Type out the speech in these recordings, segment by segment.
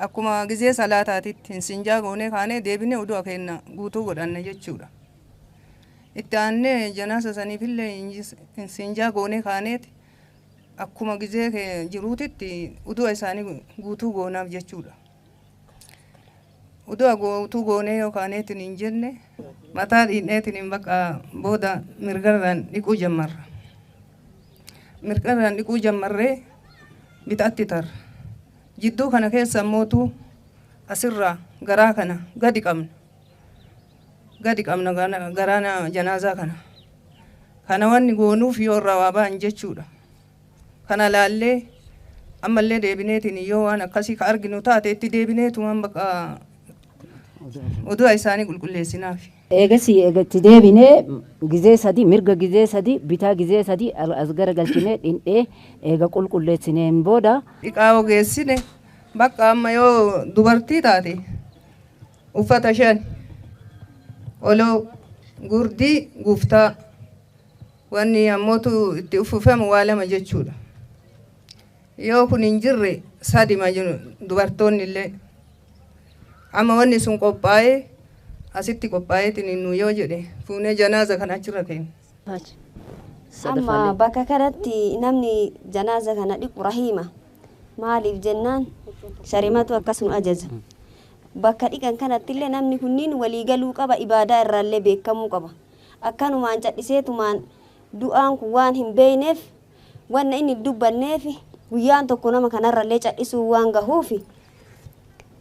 akkuma gizee salaataatitti hinsinjaa goonee kaanee deebinee uduu akeenna guutuu godhanna jechuudha. Itti aannee janaasa saniifillee hinsinjaa goonee kaaneeti akkuma gizee jiruutitti uduu isaanii guutuu goonaaf jechuudha. Uduu guutuu goonee yoo kaaneetiin hin jenne mataa dhiidheetiin bakka booda mirgarraan dhiquu jammarra. Mirgarraan dhiquu jammarree bitaatti tarra. Jidduu kana keessa mootuu asirraa garaa kana gadi qabna. Gadi qabna garaa janaazaa kana. Kana wanni goonuuf yoo irraa waa ba'an jechuudha. Kana laallee ammallee deebineetiin yoo waan akkasii ka arginu taate itti deebineetumaan bakka uduu isaanii qulqulleessinaaf. Eegatti deebinee gizee sadii mirga gizee sadii bitaa gizee sadii as garagalchinee dhindhee eega qulqulleessineen booda dhiqaa ogeessine bakka amma yoo dubartii taate uffata 5 oloo gurdii guuftaa wanni ammootu itti uffifamu waa 2 jechuudha. Yoo kun hin jirre 3 ma jiru dubartoonni illee amma wanni sun qophaa'ee asitti qophaa'eetiin nu yoo jedhe fuunee janaaza kana achirra keenya. Amma bakka kanatti namni janaaza kana dhiqu rahiima. Maaliif jennaan sharimatu akkasuma ajaja. Bakka dhiqan kanatti illee namni kunniin walii galuu qaba, ibaadaa irraallee beekamuu qaba. Akkanumaan cadhiseetumaan du'aan kun waan hin beeyneef wanna inni dubbanneef guyyaan tokko nama kanarrallee cadhisuu waan gahuufi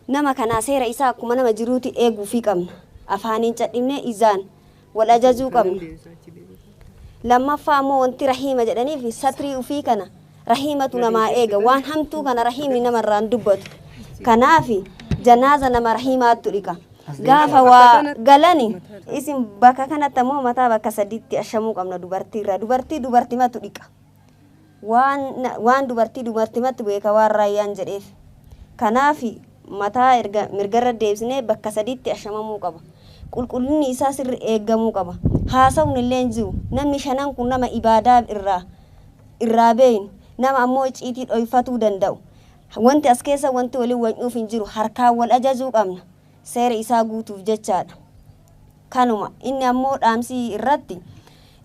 nama kanaa seera isaa akkuma nama jiruuti eeguufii qabna. Afaaniin cadhimnee izaan wal ajajuu qabna. Lammaffaa ammoo wanti rahiima jedhaniif satrii ufii kana rahiimatu namaa eega, waan hamtuu kana rahiimni namarraan dubbatu. Kanaafi janaaza nama rahiimaattu dhiqa. Gaafa waa galani isin bakka kanatti ammoo mataa bakka sadiitti ashamuu qabna dubartiirra. Dubartimatu dhiqa. Waan dubartimatti beeka waan raayyaan jedheef. Kanaafi mataa erga mirgarra deebisnee bakka sadiitti ashamamuu qaba. Qulqullinni isaa sirri eegamuu qaba. Haasawun illee jiru namni 5 kun nama ibaadaa irraa beeyin nama ammoo iciitii dhoyfatuu danda'u. Wanti as keessa wanti waliin wanyuuf hin jiru harkaan wal ajajuu qabna. Seera isaa guutuuf jechaadha. Kanuma inni ammoo dhaamsii irratti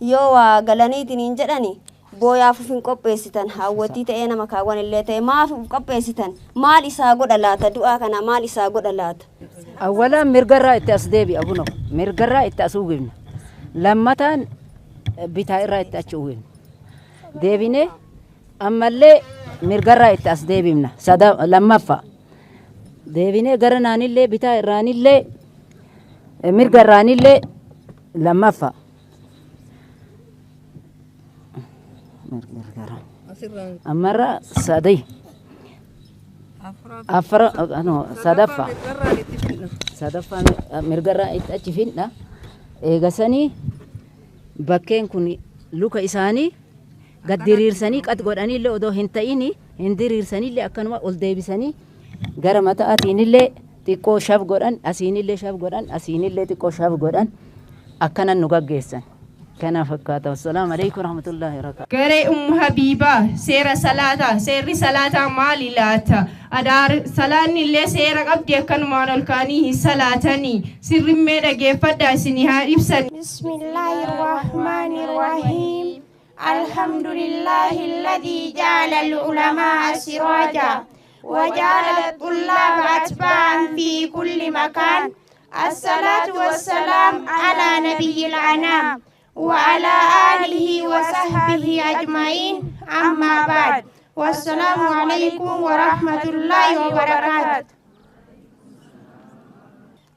yoo waa galaniitiin hin jedhani booyaaf ufin qopheessitan hawwatii ta'ee nama kaawwan illee ta'e maaf qopheessitan maal isaa godha laata du'aa kana maal isaa godha laata. Awwalaan mirgarraa itti as deebi'a kunoo mirgarraa itti as uwwifna lammataan bitaa irraa itti achi uwwifna deebinee ammallee mirgarraa itti as deebifna lammaffaa deebinee gara naanillee bitaa irraanillee mirgarraanillee lammaffaa amarra sadii afra sadaffaa mirgarraa itti achi fidna eegasanii bakkeen kun luka isaanii gad diriirsanii qad godhaniillee odoo hin ta'ini hin diriirsaniillee akkanuma ol deebisanii gara mataatiinillee xiqqoo shaf godhan asiinillee shaf godhan asiinillee xiqqoo shaf godhan akkanan nu gaggeessan. كان فكاته والسلام عليكم ورحمة الله وبركاته. كري حبيبة سير صلاة مالي لاتا أدار سلاني اللي سير قبضي كان مانو الكاني سلاتني سر ميدا جيفتا سنها إبسن. بسم الله الرحمن الرحيم. الحمد لله الذي جعل العلماء سراجا وجعل الطلاب أتباعا في كل مكان. الصلاة والسلام على نبي الأنام وعلى آله وصحبه أجمعين أما بعد والسلام عليكم ورحمة الله وبركاته.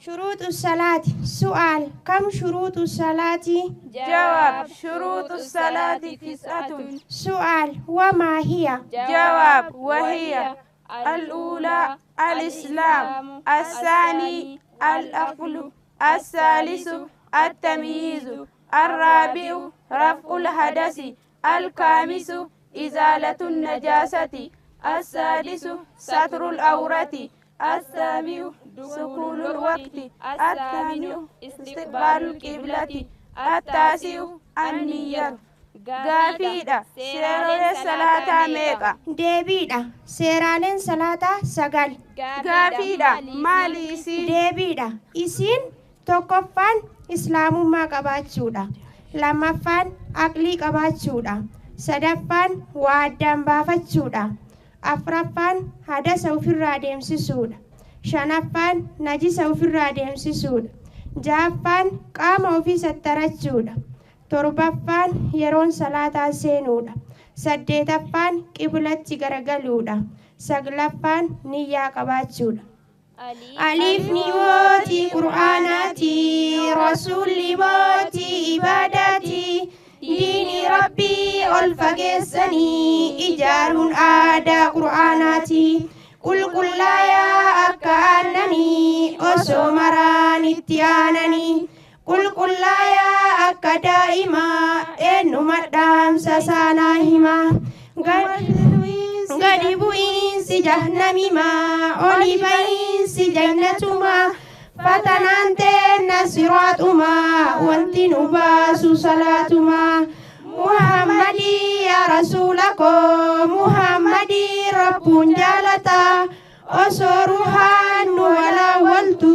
شروط الصلاة. سؤال: كم شروط الصلاة؟ جواب: شروط الصلاة 9. سؤال: وما هي؟ جواب: وهي: الأولى الإسلام، الثاني العقل، الثالث التمييز، الرابع رفع الحدث، الخامس إزالة النجاسة، السادس ستر العورة، السابع سكون الوقت، الثامن استقبال القبلة، التاسع النية. Gaafiidha. Seeroolee salaataa meeqa? Deebiidha. Seeraaleen salaataa 9. Gaafiidha. Maali isii? Deebiidha. Isiin tokkoffaan islaamummaa qabaachuudha. Lammaffaan aqlii qabaachuudha. Sadaffaan waa addaan baafachuudha. Afraffaan hadasa ofirraa deemsisuudha. Shanaffaan najisa ofirraa deemsisuudha. Ja'affaan qaama ofii sattarachuudha. Torbaffaan yeroon salaataa seenuudha. 8ffaan qiblatti garagaluudha. 9ffaan niyyaa qabaachuudha. Alifni mootii qur'aanaati, rasuulli mootii ibaadaati. Diini rabbii ol fageessanii ijaaruun aadaa qur'aanaati. Qulqullaayaa akka aannanii osoo maraan itti aananii. Qulqullaayaa akka daa'imaa eenyuma dhaamsa saanaa himaa. Gadi bu'iinsi jahannamimaa oli ba'iinsi jannatumaa. Fatanaan teenna siraaxumaa wanti nu baasu salaatumaa. Muhammadii yaa rasuula koo Muhammadii rabbuun jaalataa. Osoo ruhaan nu walaawaltu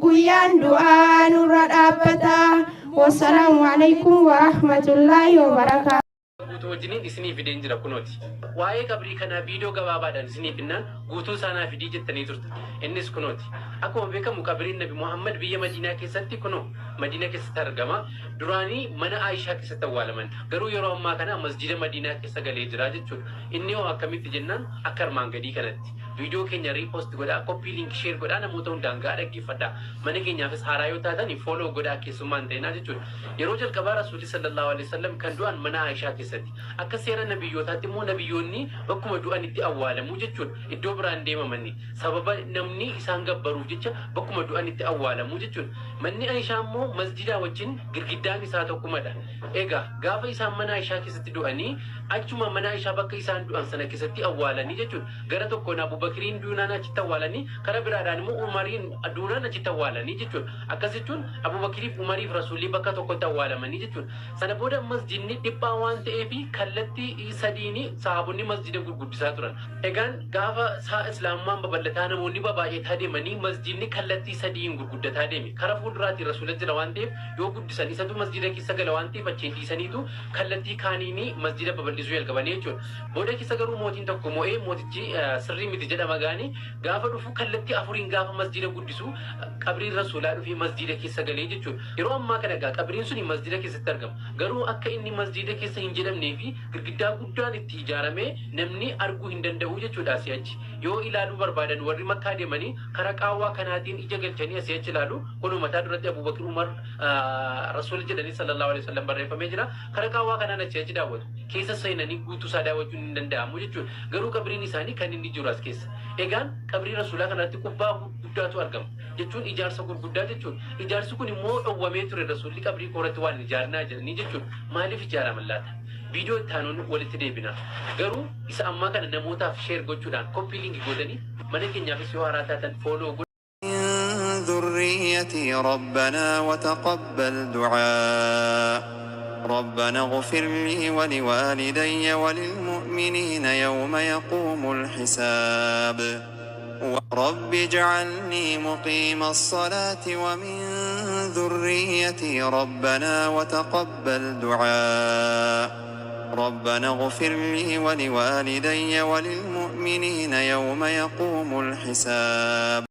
guyyaan du'aa nurra dhaabbataa. Wassalaamu alaikum wa rahmatullaahi wa barakaatuh. Guutuu wajjiniin isinii fideen jira kunooti. Waa'ee qabrii kanaa viidiyoo gabaabaadhaan isinii finnaan guutuu saanaa fidii jettanii turte. Innis kunooti. Akkuma beekamu qabriin Nabi Muhammad biyya Madiinaa keessatti kunoo Madiinaa keessatti argama. Duraanii mana Aayishaa keessatti awwaalaman. Garuu yeroo ammaa kana masjida Madiinaa keessa galee jira jechuudha. Inni hoo akkamitti jennaan akka armaan gadii kanatti. Viidiyoo keenya riipost godhaa, koppii liinki sheer godhaa, namoota hundaan gahaa dhaggeeffadhaa. Mana keenyaafis haaraa yoo taatan fooloo godhaa keessummaan ta'inaa jechuudha. Yeroo jalqabaa Rasuulli sallallahu alaihi wasallam kan du'an mana Aayishaa keessatti. Akka seera nabiyyootaatti immoo nabiyyoonni bakkuma du'anitti awwaalamu jechuudha. Iddoo biraan deemamanii sababa namni isaan gabbaruuf jecha bakkuma du'anitti awwaalamu jechuudha. Manni Aayishaa immoo masjidaa wajjin girgiddaan isaa tokkumadha. Egaa gaafa isaan mana Aayishaa keessatti du'anii achuma mana Aayishaa bakka isaan du'an sana keessatti awwaalanii jechuudha. Gara tokkoon Abubakiriin duunaan achitti awwaalanii karaa biraadhaan immoo Umariin duunaan achitti awwaalanii jechuudha. Akkas jechuun Abubakiriif Umariif Rasuulli bakka tokkotti awwaalamanii jechuudha. Sana booda masjidni dhiphaa waan ta'eef kallattii sadiini sahaabonni masjida gurguddisaa turan. Egaan gaafa islaamummaan babal'ataa namoonni baay'ataa deemanii masjidni kallattii sadiin gurguddataa deeme. Karaa fuulduraatiin Rasuula jira waan ta'eef yoo guddisan isatu masjida keessa gala waan ta'eef achiin dhiisaniitu kallattii kaaniini masjida babal'isuu jalqabanii jechuudha. Booda keessa garuu mootiin tokko mo'ee mootichi sirrii miti jedhama gaanii gaafa dhufu kallattii afuriin gaafa masjida guddisu qabriin Rasuulaa dhufee masjida keessa galee jechuudha. Yeroo ammaa kana egaa qabriin suni masjida keessatti argama. Garuu akka inni masjida keessa hin jedhamnee fi girgiddaa guddaan itti ijaaramee namni arguu hin danda'u jechuudha asii achi. Yoo ilaaluu barbaadan warri Makkaa deemanii karaa qaawwaa kanaatiin ija galchanii asii achi ilaalu kun mataa duratti Abubakir Umar Rasuul jedhanii sallallahu alaihi wasallam barreeffamee jira. Karaa qaawwaa kanaan asii achi daawwatu. Keessa seenanii guutuu isaa daawwachuun hin danda'amu jechuudha. Garuu qabriin isaanii kan inni jiru as keessa. Egaan qabrii Rasuulaa kanatti kubbaa guddaatu argama. Jechuun ijaarsa gurguddaa jechuudha. Ijaarsi kun immoo dhowwamee ture Rasuulli qabrii koorratti waan ijaarnaa jedhanii jechuudha. Maaliif ijaaraman laata? Viidiyoo itti aanuun walitti deebina. Garuu isa ammaa kana namootaaf sheer gochuudhaan koppii liinki godhanii mana keenyaafis yoo haaraa taatan fooloo godhu. ذريتي ربنا وتقبل دعاء ربنا اغفر لي ولوالدي وللمؤمنين يوم يقوم الحساب رب اجعلني مقيم الصلاة ومن ذريتي ربنا وتقبل دعاء ربنا اغفر لي ولوالدي وللمؤمنين يوم يقوم الحساب